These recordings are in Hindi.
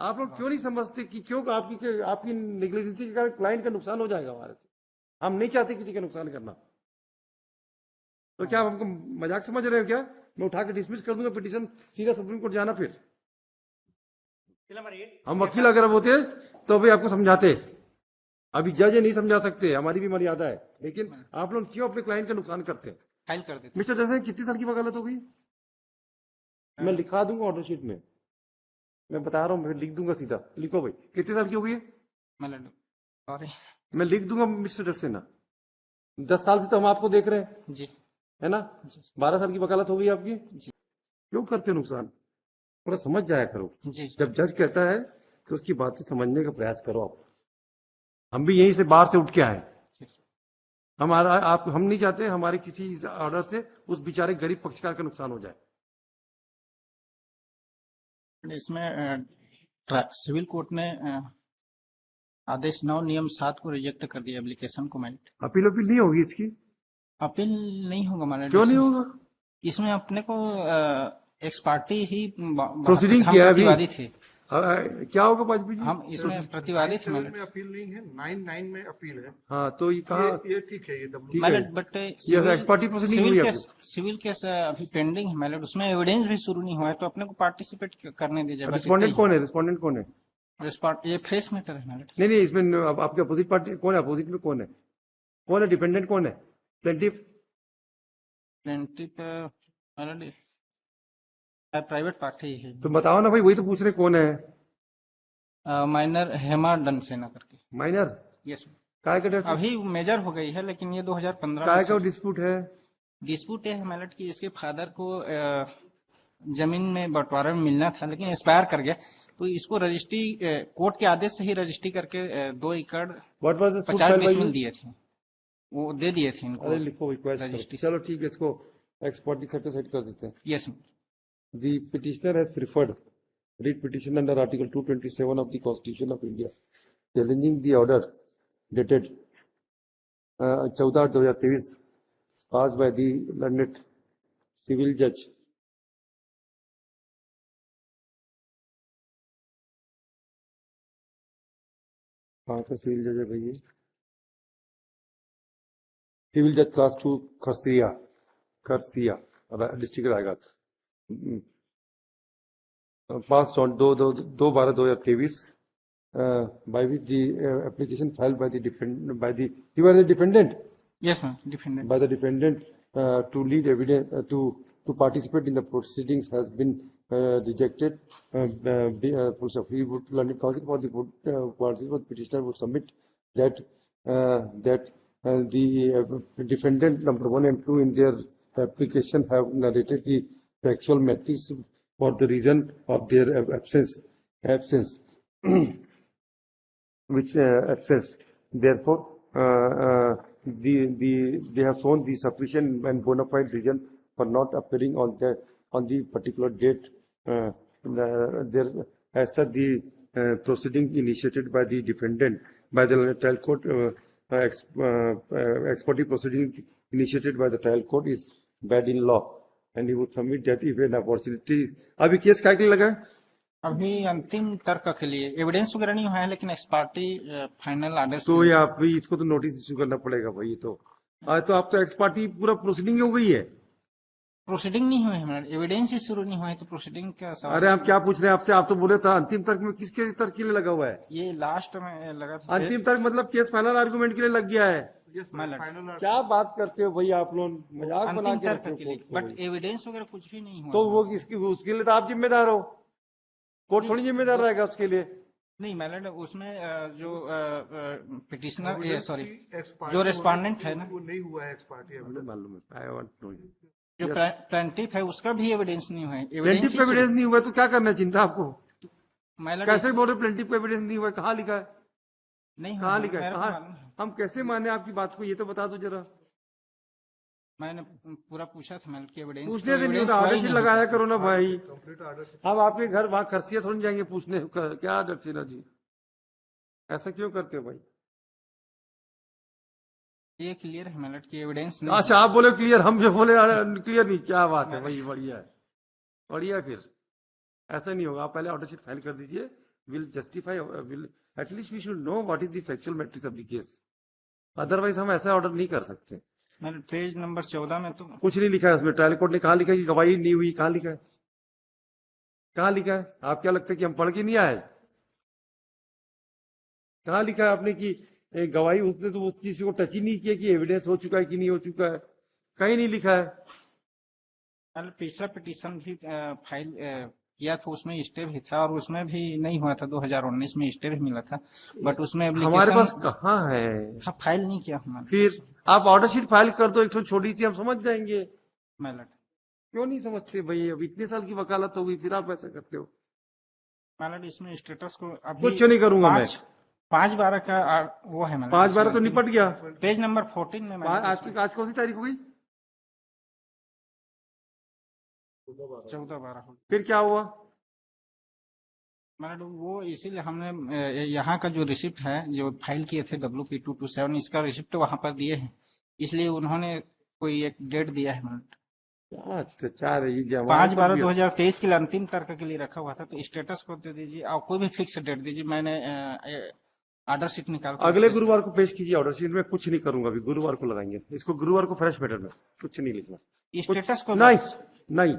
आप लोग क्यों नहीं समझते कि क्यों आपकी नेग्लिजेंसी के कारण क्लाइंट का नुकसान हो जाएगा हमारे से। हम नहीं चाहते किसी का नुकसान करना। तो क्या आप हमको मजाक समझ रहे हो क्या? मैं उठा के डिसमिस कर दूंगा पिटीशन, सीधा सुप्रीम कोर्ट जाना। फिर हम वकील अगर होते तो भी आपको समझाते। अभी जज नहीं समझा सकते, हमारी भी मर्यादा है। लेकिन आप लोग क्यों अपने क्लाइंट का नुकसान करते हैं? फाइल कर देते। मिस्टर जैसे कितनी साल की वकालत हो गई? मैं लिखा दूंगा ऑर्डर शीट में, मैं बता रहा हूँ, लिख दूंगा सीधा। लिखो भाई, कितनी साल की हो गई है? मैं लिख दूंगा मिस्टर सक्सेना। 10 साल से तो हम आपको देख रहे हैं जी, है ना। 12 साल की वकालत हो गई आपकी जी। क्यों करते हो नुकसान? थोड़ा समझ जाया करो जी। जब जज कहता है तो उसकी बातें समझने का प्रयास करो आप। हम भी यहीं से बाहर से उठ के आए। हम नहीं चाहते हमारे किसी ऑर्डर से उस बेचारे गरीब पक्षकार का नुकसान हो जाए। इसमें सिविल कोर्ट ने आदेश 9 नियम 7 को रिजेक्ट कर दिया एप्लीकेशन को। मैरिट अपील नहीं होगी इसकी? अपील नहीं होगा मैरिट। क्यों नहीं होगा? इसमें अपने को एक्स पार्टी ही प्रोसीडिंग किया है, प्रतिवादी थे। क्या होगा वाजपेयी जी? हम इसमें प्रतिवादी थे। में अपील नहीं है, 9(9) में अपील है। हाँ, तो ये कहा ये ठीक है, ये मैरिट। बट सिविल केस अभी पेंडिंग है मैरिट, उसमें एविडेंस भी शुरू नहीं हुआ है, तो अपने को पार्टिसिपेट करने दीजिए। रिस्पोंडेंट कौन है? रिस्पोंडेंट कौन है? ये फ्रेश मैटर है मैरिट। नहीं, इसमें आपके अपोजिट पार्टी कौन है? अपोजिट में कौन है? कौन है डिपेंडेंट? कौन है प्लेंटिफ? प्राइवेट पार्टी है। तो बताओ ना भाई, वही तो पूछ रहे कौन है। माइनर हेमा डनसेना करके। माइनर? यस। काय का डर? अभी मेजर हो गई है, लेकिन ये 2015 काय का डिस्प्यूट है? डिस्प्यूट है मैरिट की इसके फादर को जमीन में बंटवारा में मिलना था, लेकिन एक्सपायर कर गया, तो इसको रजिस्ट्री कोर्ट के आदेश से ही रजिस्ट्री करके 2 एकड़ 50 डिसमिल दिए थे, वो दे दिए थे इनको। अरे लिखो रजिस्ट्री। चलो ठीक है, इसको एक्सपर्ट सेट कर देते हैं। Yes. The petitioner has preferred read petition under Article 227 of the Constitution of India, challenging the order dated 14/2023 passed by the learned civil judge कहाँ का सिविल जज है भैया? सिविल जज class 2 Kharsia district Raigarh, passed on 2/12/2023 by which the application filed by the you are the defendant? Yes ma'am, defendant. By the defendant to lead evidence to participate in the proceedings has been rejected. He would learn counsel for the petitioner would submit that the defendant number 1 and 2 in their application have narrated the factual matters for the reason of their absence which absence. Therefore, they have shown the sufficient and bona fide reason for not appearing on the particular date. As such, the proceeding initiated by the defendant by the trial court, ex parte proceeding initiated by the trial court is bad in law, and he would submit that if an opportunity. अभी केस क्या के लिए लगा है? अभी अंतिम तर्क के लिए एविडेंस वगैरह नहीं हुआ है, लेकिन एक्सपार्टी फाइनल आर्डर। तो ये आप भी इसको तो नोटिस इश्यू करना पड़ेगा भाई। तो आज तो आपका एक्सपार्टी पूरा प्रोसीडिंग हो गई है। प्रोसीडिंग नहीं हुई है, एविडेंस ही शुरू नहीं हुआ है, तो प्रोसीडिंग क्या सवाल? अरे हम क्या पूछ रहे हैं आपसे? आप तो बोले था अंतिम तर्क में। किसके तर्क के लिए लगा हुआ है? ये लास्ट में लगा था। अंतिम तर्क मतलब केस फाइनल आर्गुमेंट के लिए लग गया है। क्या बात करते हो भैया आप लोग? मजाक बना के रखते हो। बट एविडेंस वगैरह कुछ भी नहीं हुआ। तो वो उसके लिए तो आप जिम्मेदार हो, कोर्ट थोड़ी जिम्मेदार रहेगा उसके लिए। नहीं मैलर्ड, उसमें जो पिटिशनर सॉरी जो रेस्पोंडेंट है ना, वो नहीं हुआ है एक्सपार्टी। मालूम है, जो प्लेंटिफ है उसका भी एविडेंस नहीं हुआ है। प्लेंटिफ का एविडेंस नहीं हुआ तो क्या करना चिंता आपको? कैसे बोल रहे प्लेंटिफ का एविडेंस नहीं हुआ? कहाँ लिखा है? नहीं, कहाँ लिखा है? कहाँ? हम कैसे माने आपकी बात को? ये तो बता दो जरा। मैंने पूरा पूछा था मैल की एविडेंस। पूछने से नहीं होता, ऑर्डर शीट लगाया करो ना भाई। हम आपके घर वहां खरसिया थोड़ी जाएंगे पूछने। क्या ऑर्डर शीट जी? ऐसा क्यों करते हो भाई? ये क्लियर है मैलट की एविडेंस नहीं। अच्छा आप बोले क्लियर, हम जो बोले क्लियर नहीं। क्या बात है भाई, बढ़िया है, बढ़िया। फिर ऐसा नहीं होगा, आप पहले ऑर्डर शीट फाइल कर दीजिए, will justify, will at least we should know what is the factual matrix of the case. Otherwise हम ऐसा ऑर्डर नहीं कर सकते. मैंने पेज नंबर 14 में तो कुछ नहीं लिखा है उसमें. ट्रायल कोर्ट ने कहा लिखा है कि गवाही नहीं हुई. कहाँ लिखा है? कहाँ लिखा है? आप क्या लगता है कि हम पढ़ के नहीं आए? कहाँ लिखा है आपने कि गवाही, उसने तो उस चीज को टच ही नहीं किया कि एविडेंस हो चुका है कि नहीं हो चुका है. कहीं नहीं लिखा है. मैंने पिछला पिटीशन भी फाइल किया था, उसमें स्टे भी था और उसमें भी नहीं हुआ था. 2019 में स्टे भी मिला था, बट उसमें हमारे पास एप्लीकेशन कहाँ है? हाँ फाइल नहीं किया हमारे. फिर आप ऑर्डर शीट फाइल कर दो, एक तो छोटी सी, हम समझ जाएंगे. मैलट क्यों नहीं समझते भाई? अब इतने साल की वकालत हो गई, फिर आप ऐसा करते हो. मैलट इसमें स्टेटस को अभी कुछ नहीं करूंगा मैं. 5/12 का वो है मैलट. 5/12 तो निपट गया. पेज नंबर 14 में मैलट आज कौन सी तारीख हो गई? 14/12 फिर क्या हुआ? मैडम वो इसीलिए हमने यहाँ का जो रिसिप्ट है जो फाइल किए थे WP227, इसका रिसिप्ट वहां पर दिए हैं, इसलिए उन्होंने कोई एक डेट दिया है. मैडम चार 5/12/2023 के लिए अंतिम तर्क के लिए रखा हुआ था, तो स्टेटस को दे दीजिए और कोई भी फिक्स डेट दीजिए. मैंने ऑर्डर शीट निकाल कर अगले गुरुवार को पेश कीजिए ऑर्डर शीट में. कुछ नहीं करूंगा अभी, गुरुवार को लगाएंगे इसको. गुरुवार को फ्रेश मैटर में कुछ नहीं लिखना. स्टेटस को नहीं नहीं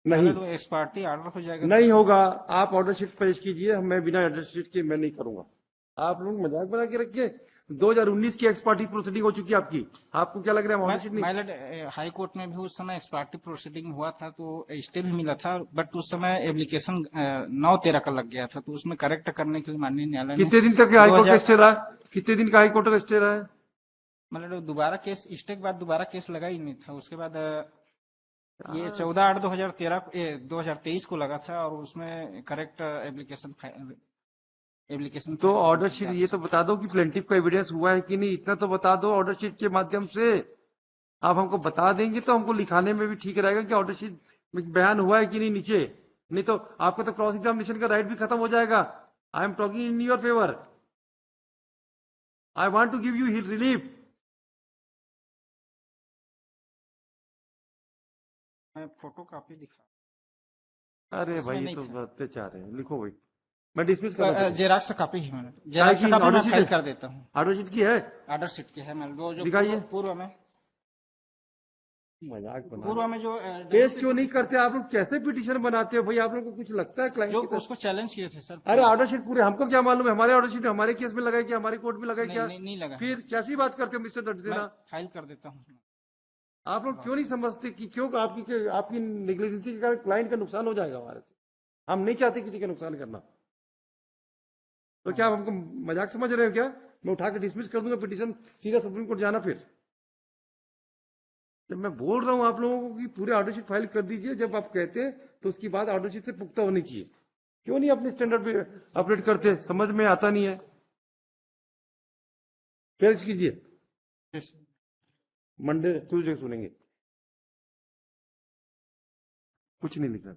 नहीं तो एक्सपार्टी ऑर्डर हो जाएगा. नहीं होगा. आप ऑर्डर शीट पेश कीजिए. मैं बिना ऑर्डर शीट के मैं नहीं करूंगा. आप लोग मजाक बना के रखिए. 2019 की एक्सपार्टी प्रोसीडिंग हो चुकी है आपकी. आपको क्या लग रहा है? ऑर्डर शीट नहीं. मैलट हाई कोर्ट में भी उस समय एक्सपार्टी प्रोसीडिंग हुआ था तो स्टे भी मिला था, बट उस समय एप्लीकेशन 9/13 का लग गया था, तो उसमें करेक्ट करने के लिए माननीय न्यायालय ने कितने दिन तक हाईकोर्ट का स्टे रहा? कितने दिन का हाईकोर्ट का स्टे रहा है? मतलब दोबारा केस, स्टे के बाद दोबारा केस लगा ही नहीं था. उसके बाद ये 14/8/2023 को लगा था और उसमें करेक्ट एप्लीकेशन तो ऑर्डर शीट ये तो बता दो कि प्लेंटिफ का एविडेंस हुआ है कि नहीं. इतना तो बता दो ऑर्डर शीट के माध्यम से. आप हमको बता देंगे तो हमको लिखाने में भी ठीक रहेगा कि ऑर्डर शीट में बयान हुआ है कि नहीं नीचे. नहीं तो आपका तो क्रॉस एग्जामिनेशन का राइट भी खत्म हो जाएगा. I am talking in your favour. I want to give you relief. मैं फोटो कॉपी दिखा. अरे इसमें भाई नहीं तो था. अत्याचार है. लिखो भाई. मैं डिसमिस कर रहा हूं. जेराक्स कॉपी है, मैंने जेराक्स की कॉपी ऑर्डर मैं शीट फाइल है? कर देता हूँ. ऑर्डर शीट की है? ऑर्डर शीट की है मैंने जो दिखाइए. पूर्व में मजाक बना. पूर्व में जो पेश क्यों नहीं करते आप लोग? कैसे पिटीशन बनाते हो भाई? आप लोग को कुछ लगता है जो क्लाइंट के साथ? उसको चैलेंज किए थे सर. अरे ऑर्डर शीट पूरे हमको क्या मालूम है? हमारे ऑर्डर शीट हमारे केस में लगाई क्या? हमारे कोर्ट में लगाई क्या? नहीं लगा. फिर कैसी बात करते हो मिस्टर दर्जेना? फाइल कर देता हूँ. आप लोग क्यों नहीं समझते कि क्यों आपकी नेग्लिजेंसी के कारण क्लाइंट का नुकसान हो जाएगा हमारे से. हम नहीं चाहते किसी का नुकसान करना. तो क्या आप हमको मजाक समझ रहे हो क्या? मैं उठा के डिसमिस कर दूंगा पिटीशन, सीधा सुप्रीम कोर्ट जाना. फिर जब मैं बोल रहा हूं आप लोगों को कि पूरे ऑर्डर शीट फाइल कर दीजिए, जब आप कहते हैं तो उसकी बात ऑर्डर शीट से पुख्ता होनी चाहिए. क्यों नहीं अपने स्टैंडर्ड पे अपडेट करते? समझ में आता नहीं है. पेश कीजिए. मंडे ट्यूजडे सुनेंगे. कुछ नहीं लिखना.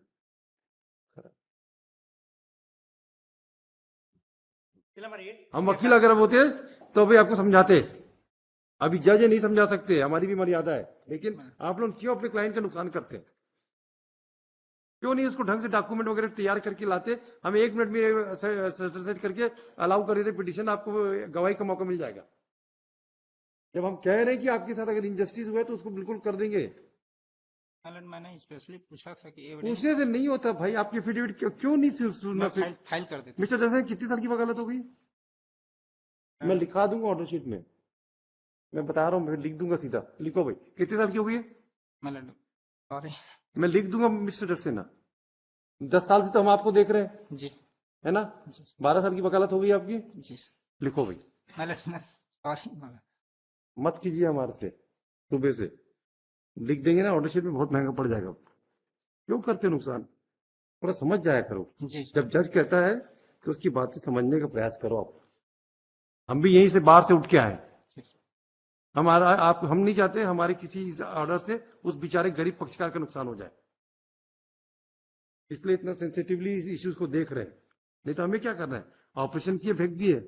हम वकील अगर होते तो भी आपको समझाते. अभी जज नहीं समझा सकते, हमारी भी मर्यादा है. लेकिन आप लोग क्यों अपने क्लाइंट का नुकसान करते हैं? क्यों नहीं उसको ढंग से डॉक्यूमेंट वगैरह तैयार करके लाते? हम 1 मिनट में सेट करके अलाउ कर देते पिटीशन. आपको गवाही का मौका मिल जाएगा. जब हम कह रहे हैं कि आपके साथ अगर इंजस्टिस हुआ है तो उसको बिल्कुल कर देंगे. मैंने स्पेशली पूछा था कि पूछने से नहीं होता भाई. आपकी एफिडेविट क्यों नहीं सुनना? फाइल कर देता. मिस्टर जैसे कितनी साल की वकालत हो गई? मैं लिखा दूंगा ऑर्डर शीट में. मैं बता रहा हूं, मैं लिख दूंगा सीधा. लिखो भाई. कितने साल की हो गई? सॉरी, मैं लिख दूंगा मिस्टर सक्सेना. 10 साल से तो हम आपको देख रहे हैं जी, है ना. 12 साल की वकालत हो गई आपकी. जी लिखो भाई. सॉरी, मत कीजिए हमारे से. सुबह से लिख देंगे ना ऑर्डर शीट में, बहुत महंगा पड़ जाएगा. क्यों करते नुकसान? थोड़ा समझ जाया करो. जी. जब जज कहता है तो उसकी बातें समझने का प्रयास करो आप. हम भी यहीं से बाहर से उठ के आए. हम नहीं चाहते हमारे किसी ऑर्डर से उस बेचारे गरीब पक्षकार का नुकसान हो जाए. इसलिए इतना सेंसिटिवली इस इश्यूज को देख रहे हैं. नहीं तो हमें क्या करना है? ऑपरेशन किए, फेंक दिए.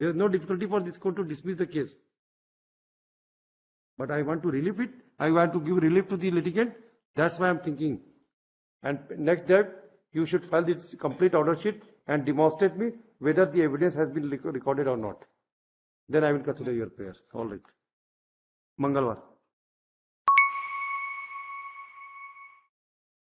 There is no difficulty for this court to dismiss the case. But I want to relieve it. I want to give relief to the litigant. That's why I'm thinking. And next step, you should file this complete order sheet and demonstrate me whether the evidence has been recorded or not. Then I will consider your prayer. All right. Mangalwar.